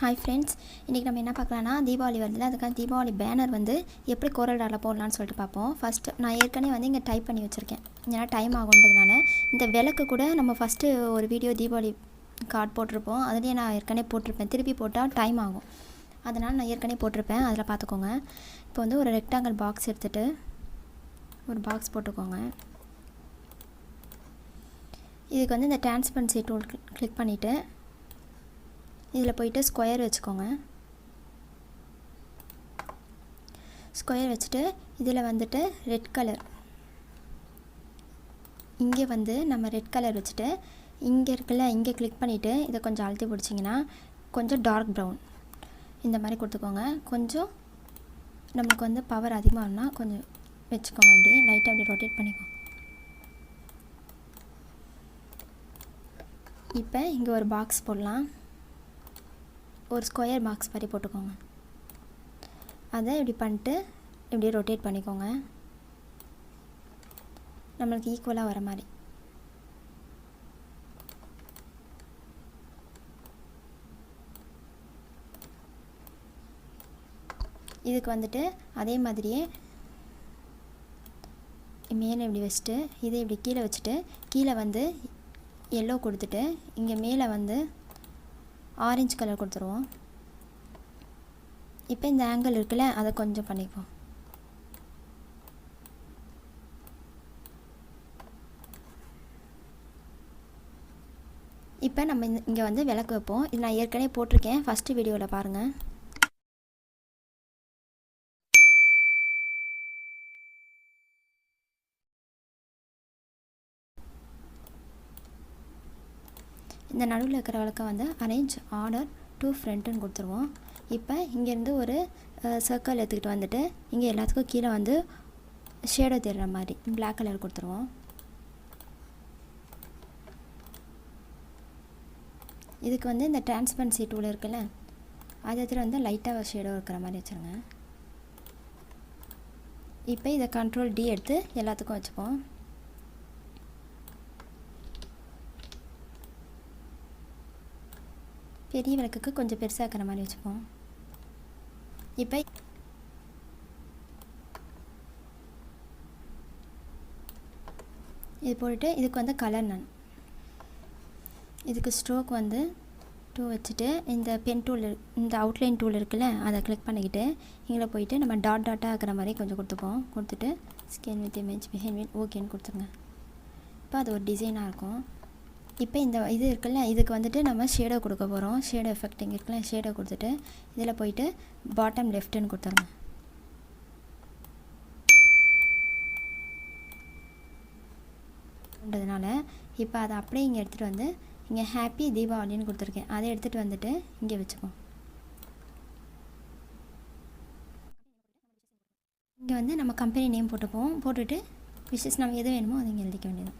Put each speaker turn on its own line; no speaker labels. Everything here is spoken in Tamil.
ஹாய் ஃப்ரெண்ட்ஸ், இன்றைக்கி நம்ம என்ன பார்க்கலான்னா தீபாவளி வருதுல, அதுக்காக தீபாவளி பேனர் வந்து எப்படி கோரல்ட்ராவில் போடலான்னு சொல்லிட்டு பார்ப்போம். ஃபஸ்ட்டு நான் ஏற்கனவே வந்து இங்கே டைப் பண்ணி வச்சுருக்கேன், ஏன்னா டைம் ஆகுன்றதுனால. இந்த விளக்கு கூட நம்ம ஃபஸ்ட்டு ஒரு வீடியோ தீபாவளி கார்டு போட்டிருப்போம், அதுலேயே நான் ஏற்கனவே போட்டிருப்பேன். திருப்பி போட்டால் டைம் ஆகும், அதனால் நான் ஏற்கனவே போட்டிருப்பேன், அதில் பார்த்துக்கோங்க. இப்போ வந்து ஒரு ரெக்டாங்கிள் பாக்ஸ் எடுத்துகிட்டு ஒரு பாக்ஸ் போட்டுக்கோங்க. இதுக்கு வந்து இந்த டிரான்ஸ்பரன்சி டூல் கிளிக் பண்ணிவிட்டு இதில் போய்ட்டு ஸ்கொயர் வச்சுக்கோங்க. ஸ்கொயர் வச்சுட்டு இதில் வந்துட்டு ரெட் கலர், இங்கே வந்து நம்ம ரெட் கலர் வச்சுட்டு இங்கே இருக்குல்ல, இங்கே கிளிக் பண்ணிவிட்டு இதை கொஞ்சம் அழுத்தி பிடிச்சிங்கன்னா கொஞ்சம் டார்க் ப்ரௌன் இந்த மாதிரி கொடுத்துக்கோங்க. கொஞ்சம் நம்மளுக்கு வந்து பவர் அதிகமாகனா கொஞ்சம் வச்சுக்கோங்க. இப்படி லைட்டாக அப்படி ரொட்டேட் பண்ணிக்கோங்க. இப்போ இங்கே ஒரு பாக்ஸ் போடலாம், ஒரு ஸ்கொயர் பாக்ஸ் மாதிரி போட்டுக்கோங்க. அதை இப்படி பண்ணிட்டு இப்படி ரொட்டேட் பண்ணிக்கோங்க, நம்மளுக்கு ஈக்குவலாக வர மாதிரி. இதுக்கு வந்துட்டு அதே மாதிரியே மேலே இப்படி வச்சுட்டு இதை இப்படி கீழே வச்சுட்டு கீழே வந்து எல்லோ கொடுத்துட்டு இங்கே மேலே வந்து ஆரஞ்சு கலர் கொடுத்துருவோம். இப்போ இந்த ஆங்கிள் இருக்குல்ல, அதை கொஞ்சம் பண்ணிக்குவோம். இப்போ நம்ம இங்கே வந்து விளக்கு வைப்போம். இது நான் ஏற்கனவே போட்டிருக்கேன், ஃபஸ்ட்டு வீடியோவில் பாருங்கள். இந்த நடுவில் இருக்கிற விளக்கை வந்து அரேஞ்ச் ஆர்டர் டு ஃப்ரண்ட்டுன்னு கொடுத்துருவோம். இப்போ இங்கேருந்து ஒரு சர்க்கிள் எடுத்துக்கிட்டு வந்துட்டு இங்கே எல்லாத்துக்கும் கீழே வந்து ஷேடோ தெரிகிற மாதிரி பிளாக் கலர் கொடுத்துருவோம். இதுக்கு வந்து இந்த டிரான்ஸ்பரன்சி டூல் இருக்குல்ல, அது இடத்துல வந்து லைட்டாக ஷேடோ இருக்கிற மாதிரி வச்சுருங்க. இப்போ இதை கண்ட்ரோல் டி எடுத்து எல்லாத்துக்கும் வச்சுப்போம். பெரிய விளக்குக்கு கொஞ்சம் பெருசாக இருக்கிற மாதிரி வச்சுப்போம். இப்போ இது போட்டுட்டு இதுக்கு வந்து கலர் இதுக்கு ஸ்ட்ரோக் வந்து 2 வச்சுட்டு இந்த பென் டூல், இந்த அவுட்லைன் டூல் இருக்குல்ல, அதை கிளிக் பண்ணிக்கிட்டு இங்கே போயிட்டு நம்ம டாட்டாக இருக்கிற மாதிரி கொஞ்சம் கொடுத்துப்போம். கொடுத்துட்டு scan with image behind with ஓகேன்னு கொடுத்துருங்க. இப்போ அது ஒரு டிசைனாக இருக்கும். இப்போ இந்த இது இருக்குல்ல, இதுக்கு வந்துட்டு நம்ம ஷேடோ கொடுக்க போகிறோம். ஷேடோ எஃபெக்ட் இங்கே இருக்குல்ல, ஷேடோ கொடுத்துட்டு இதில் போயிட்டு பாட்டம் லெஃப்ட்டுன்னு கொடுத்துருங்க. ன்றதுனால இப்போ அதை அப்படியே இங்கே எடுத்துகிட்டு வந்து இங்கே ஹாப்பி தீபாவளின்னு கொடுத்துருக்கேன், அதை எடுத்துகிட்டு வந்துட்டு இங்கே வச்சுப்போம். இங்கே வந்து நம்ம கம்பெனி நேம் போட்டுப்போம். போட்டுட்டு விஷஸ் நம்ம எது வேணுமோ அதை இங்கே எழுதிக்க வேண்டியது.